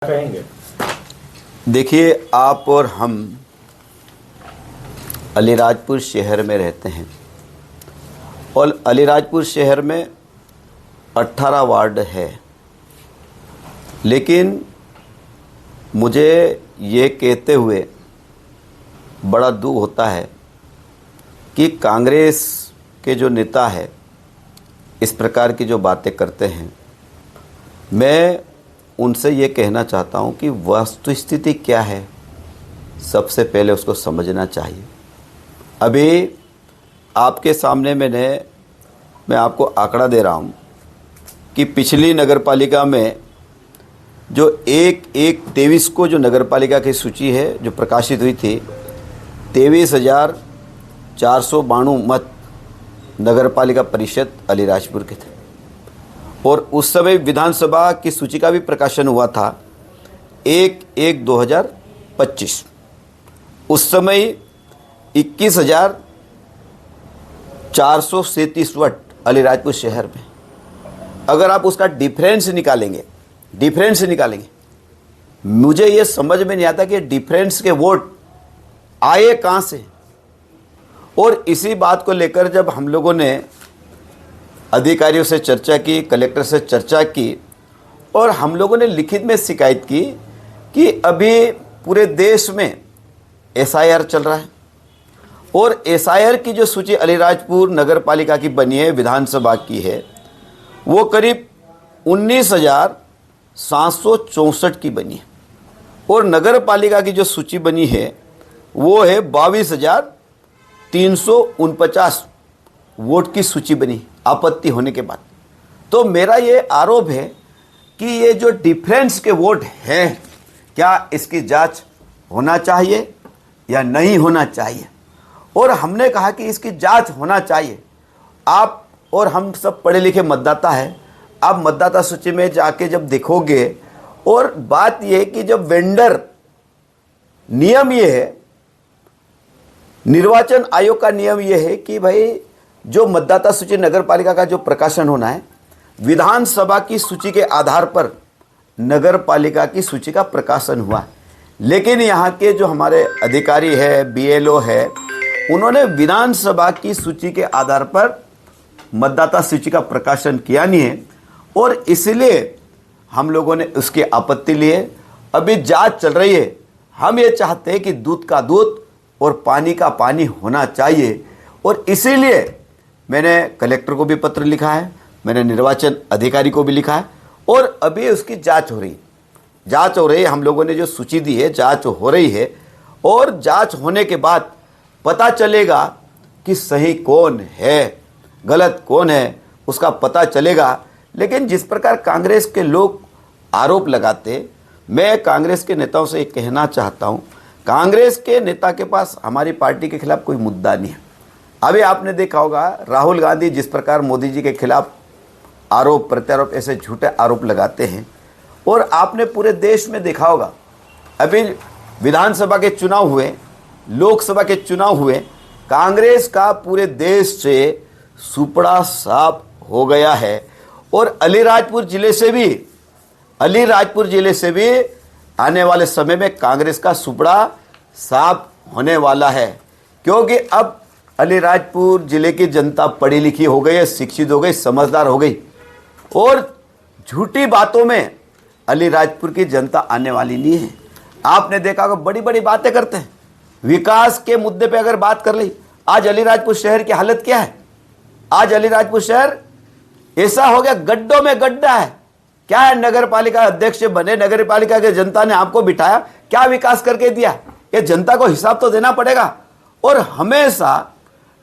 कहेंगे? देखिए, आप और हम अलीराजपुर शहर में रहते हैं और अलीराजपुर शहर में 18 वार्ड है, लेकिन मुझे ये कहते हुए बड़ा दुख होता है कि कांग्रेस के जो नेता है इस प्रकार की जो बातें करते हैं। मैं उनसे ये कहना चाहता हूँ कि वस्तुस्थिति क्या है, सबसे पहले उसको समझना चाहिए। अभी आपके सामने मैं आपको आंकड़ा दे रहा हूँ कि पिछली नगरपालिका में जो 1/1/23 को जो नगरपालिका की सूची है जो प्रकाशित हुई थी, 23,492 मत नगरपालिका परिषद अलीराजपुर के थे। और उस समय विधानसभा की सूची का भी प्रकाशन हुआ था 1/1/2025। उस समय 21,437 वोट अलीराजपुर शहर में। अगर आप उसका डिफरेंस निकालेंगे, मुझे ये समझ में नहीं आता कि डिफरेंस के वोट आए कहाँ से। और इसी बात को लेकर जब हम लोगों ने अधिकारियों से चर्चा की, कलेक्टर से चर्चा की और हम लोगों ने लिखित में शिकायत की कि अभी पूरे देश में एसआईआर चल रहा है और एसआईआर की जो सूची अलीराजपुर नगरपालिका की बनी है, विधानसभा की है, वो करीब 19,764 की बनी है और नगरपालिका की जो सूची बनी है वो है 22,349 वोट की सूची बनी आपत्ति होने के बाद। तो मेरा ये आरोप है कि ये जो डिफरेंस के वोट हैं, क्या इसकी जांच होना चाहिए या नहीं होना चाहिए। और हमने कहा कि इसकी जांच होना चाहिए। आप और हम सब पढ़े लिखे मतदाता हैं, आप मतदाता सूची में जाके जब देखोगे, और बात यह है कि जब वेंडर, नियम ये है, निर्वाचन आयोग का नियम यह है कि भाई जो मतदाता सूची नगरपालिका का जो प्रकाशन होना है, विधानसभा की सूची के आधार पर नगरपालिका की सूची का प्रकाशन हुआ। लेकिन यहाँ के जो हमारे अधिकारी है, बीएलओ है, उन्होंने विधानसभा की सूची के आधार पर मतदाता सूची का प्रकाशन किया नहीं है और इसलिए हम लोगों ने उसकी आपत्ति ली है। अभी जांच चल रही है। हम ये चाहते हैं कि दूध का दूध और पानी का पानी होना चाहिए और इसीलिए मैंने कलेक्टर को भी पत्र लिखा है, मैंने निर्वाचन अधिकारी को भी लिखा है और अभी उसकी जांच हो रही है। हम लोगों ने जो सूची दी है, जांच हो रही है और जांच होने के बाद पता चलेगा कि सही कौन है, गलत कौन है, उसका पता चलेगा। लेकिन जिस प्रकार कांग्रेस के लोग आरोप लगाते, मैं कांग्रेस के नेताओं से एक कहना चाहता हूं, कांग्रेस के नेता के पास हमारी पार्टी के खिलाफ कोई मुद्दा नहीं है। अभी आपने देखा होगा राहुल गांधी जिस प्रकार मोदी जी के खिलाफ आरोप प्रत्यारोप, ऐसे झूठे आरोप लगाते हैं, और आपने पूरे देश में देखा होगा अभी विधानसभा के चुनाव हुए, लोकसभा के चुनाव हुए, कांग्रेस का पूरे देश से सुपड़ा साफ हो गया है और अलीराजपुर जिले से भी आने वाले समय में कांग्रेस का सुपड़ा साफ होने वाला है। क्योंकि अब अलीराजपुर जिले की जनता पढ़ी लिखी हो गई है, शिक्षित हो गई, समझदार हो गई और झूठी बातों में अलीराजपुर की जनता आने वाली नहीं है। आपने देखा होगा बड़ी बड़ी बातें करते हैं, विकास के मुद्दे पे अगर बात कर ली, आज अलीराजपुर शहर की हालत क्या है? आज अलीराजपुर शहर ऐसा हो गया, गड्ढों में गड्ढा है। क्या है, नगर पालिका अध्यक्ष बने, नगर पालिका के जनता ने आपको बिठाया, क्या विकास करके दिया? ये जनता को हिसाब तो देना पड़ेगा। और हमेशा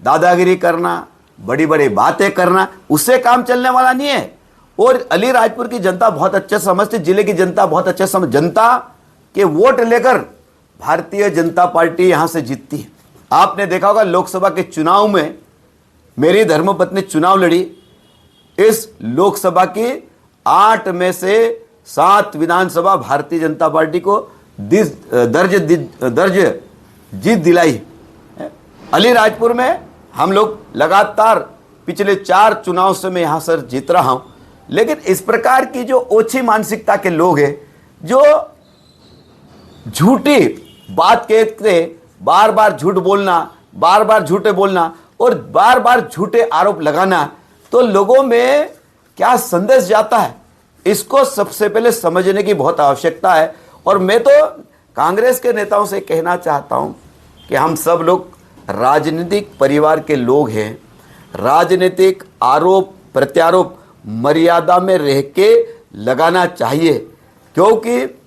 दादागिरी करना, बड़ी बड़ी बातें करना, उससे काम चलने वाला नहीं है। और अलीराजपुर की जनता बहुत अच्छे समझती, जिले की जनता बहुत अच्छे समझ, जनता के वोट लेकर भारतीय जनता पार्टी यहां से जीतती है। आपने देखा होगा लोकसभा के चुनाव में मेरी धर्मपत्नी चुनाव लड़ी। इस लोकसभा की 8 में से 7 विधानसभा भारतीय जनता पार्टी को दर्ज जीत दिलाई। अलीराजपुर में हम लोग लगातार पिछले 4 चुनाव से मैं यहाँ सर जीत रहा हूँ। लेकिन इस प्रकार की जो ओछी मानसिकता के लोग हैं, जो झूठी बात कहते, बार बार झूठ बोलना, बार बार झूठे बोलना और बार बार झूठे आरोप लगाना, तो लोगों में क्या संदेश जाता है, इसको सबसे पहले समझने की बहुत आवश्यकता है। और मैं तो कांग्रेस के नेताओं से कहना चाहता हूं कि हम सब लोग राजनीतिक परिवार के लोग हैं। राजनीतिक आरोप प्रत्यारोप मर्यादा में रह के लगाना चाहिए, क्योंकि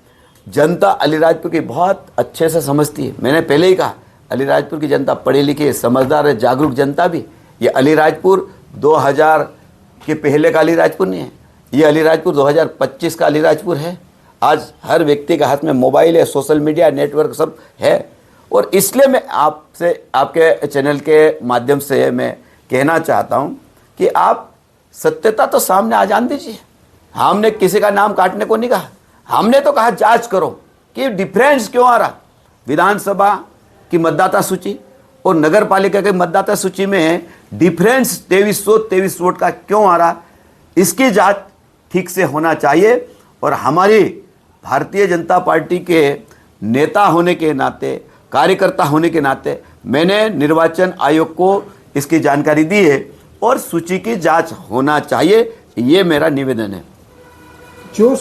जनता अलीराजपुर की बहुत अच्छे से समझती है। मैंने पहले ही कहा, अलीराजपुर की जनता पढ़ी लिखी, समझदार है, जागरूक जनता भी। ये अलीराजपुर 2000 के पहले का अलीराजपुर नहीं है, ये अलीराजपुर 2025 का अलीराजपुर है। आज हर व्यक्ति के हाथ में मोबाइल है, सोशल मीडिया नेटवर्क सब है। और इसलिए मैं आपसे, आपके चैनल के माध्यम से मैं कहना चाहता हूं कि आप सत्यता तो सामने आ जान दीजिए। हमने किसी का नाम काटने को नहीं कहा, हमने तो कहा जांच करो कि डिफरेंस क्यों आ रहा। विधानसभा की मतदाता सूची और नगर पालिका की मतदाता सूची में डिफरेंस 2323 वोट का क्यों आ रहा, इसकी जांच ठीक से होना चाहिए। और हमारी भारतीय जनता पार्टी के नेता होने के नाते, कार्यकर्ता होने के नाते मैंने निर्वाचन आयोग को इसकी जानकारी दी है और सूची की जांच होना चाहिए, ये मेरा निवेदन है। जो